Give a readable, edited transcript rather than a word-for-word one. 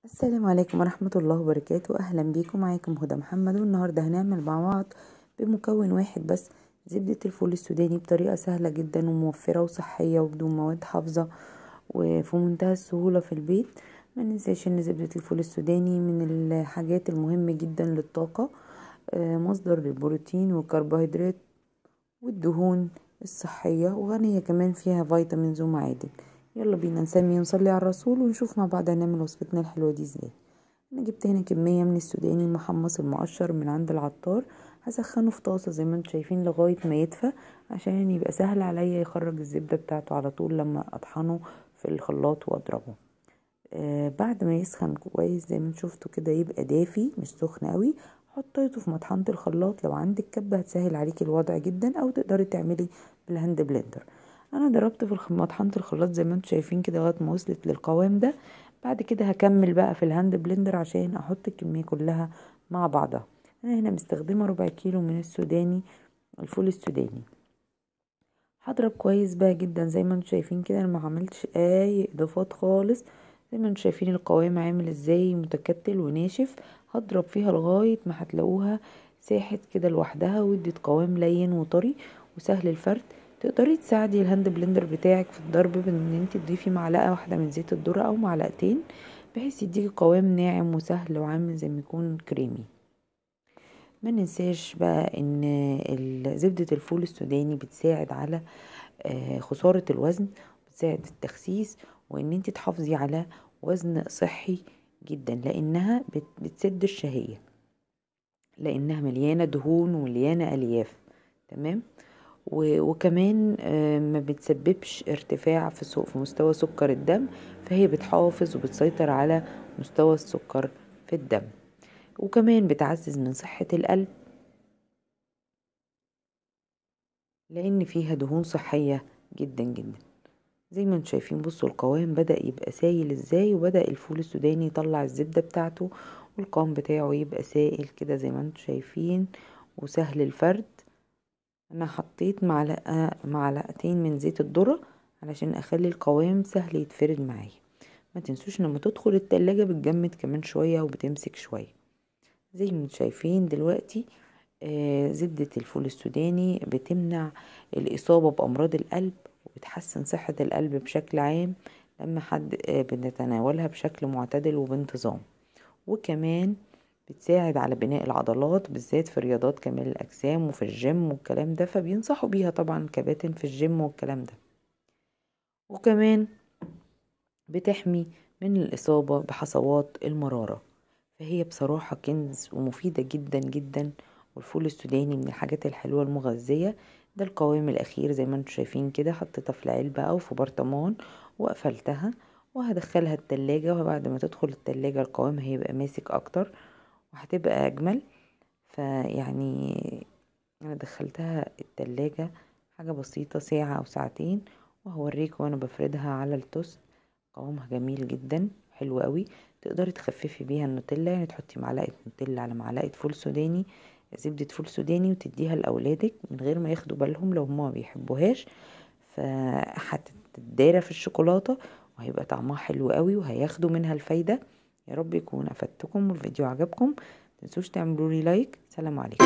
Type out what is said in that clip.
السلام عليكم ورحمة الله وبركاته. أهلا بيكم، معاكم هدى محمد. والنهاردة هنعمل مع بعض بمكون واحد بس زبدة الفول السوداني بطريقة سهلة جدا وموفرة وصحية وبدون مواد حافظة وفي منتهى السهولة في البيت. ما ننساش ان زبدة الفول السوداني من الحاجات المهمة جدا للطاقة، مصدر للبروتين والكربوهيدرات والدهون الصحية، وغنية كمان فيها فيتامينز ومعادن. يلا بينا نسمي ونصلي على الرسول ونشوف مع بعض هنعمل وصفتنا الحلوة دي ازاي. انا جبت هنا كمية من السوداني المحمص المقشر من عند العطار. هسخنه في طاسة زي ما انتم شايفين لغاية ما يدفى عشان يبقى سهل عليا يخرج الزبدة بتاعته على طول لما اطحنه في الخلاط واضربه. بعد ما يسخن كويس زي ما انتم شفتوا كده يبقى دافي مش سخن قوي، حطيته في مطحنة الخلاط. لو عندك كبة هتسهل عليكي الوضع جدا، او تقدري تعملي بالهاند بلندر. انا ضربت في مطحنة الخلاط زي ما انتم شايفين كده لغايه ما وصلت للقوام ده. بعد كده هكمل بقى في الهاند بلندر عشان احط الكمية كلها مع بعضها. انا هنا مستخدمة 4 كيلو من الفول السوداني. هضرب كويس بقى جدا زي ما انتم شايفين كده. انا ما عملتش اي اضافات خالص، زي ما انتم شايفين القوام عامل ازاي متكتل وناشف. هضرب فيها لغايه ما هتلاقوها ساحت كده لوحدها وادت قوام لين وطري وسهل الفرد. تقدري تساعدي الهاند بلندر بتاعك في الضرب بان انت تضيفي معلقه واحده من زيت الذره او معلقتين، بحيث يديكي قوام ناعم وسهل وعامل زي ما يكون كريمي. ما ننساش بقى ان زبدة الفول السوداني بتساعد على خسارة الوزن، بتساعد في التخسيس، وان انت تحافظي على وزن صحي جدا، لانها بتسد الشهية، لانها مليانة دهون ومليانة الياف. تمام. وكمان ما بتسببش ارتفاع في مستوى سكر الدم، فهي بتحافظ وبتسيطر على مستوى السكر في الدم. وكمان بتعزز من صحة القلب لان فيها دهون صحية جدا جدا. زي ما انتم شايفين بصوا القوام بدأ يبقى سايل ازاي، وبدأ الفول السوداني يطلع الزبدة بتاعته والقوام بتاعه يبقى سائل كده زي ما انتم شايفين وسهل الفرد. انا حطيت معلقتين من زيت الذرة علشان اخلي القوام سهل يتفرد معايا. ما تنسوش لما تدخل التلاجة بتجمد كمان شوية وبتمسك شوية. زي ما انتم شايفين دلوقتي زبدة الفول السوداني بتمنع الإصابة بأمراض القلب وبتحسن صحة القلب بشكل عام لما حد بنتناولها بشكل معتدل وبانتظام. وكمان بتساعد على بناء العضلات بالذات في رياضات كمال الأجسام وفي الجيم والكلام ده، فبينصحوا بيها طبعا كباتن في الجيم والكلام ده. وكمان بتحمي من الإصابة بحصوات المرارة، فهي بصراحة كنز ومفيدة جدا جدا. والفول السوداني من الحاجات الحلوة المغذية. ده القوام الأخير زي ما انتم شايفين كده، حطيتها في العلبة أو في برطمان وقفلتها وهدخلها التلاجة. وبعد ما تدخل التلاجة القوام هيبقى ماسك أكتر وهتبقى أجمل. فيعني أنا دخلتها التلاجة حاجة بسيطة ساعة أو ساعتين، وهوريكم وأنا بفردها على التوست. قوامها جميل جدا حلو قوي. تقدري تخففي بيها النوتيلا، يعني تحطي معلقه نوتيلا على معلقه فول سوداني، زبده فول سوداني، وتديها لاولادك من غير ما ياخدوا بالهم لو هما ما بيحبوهاش، فهتتدارى في الشوكولاته وهيبقى طعمها حلو قوي وهياخدوا منها الفايده. يا رب يكون افدتكم والفيديو عجبكم. متنسوش تعملوا لي لايك. سلام عليكم.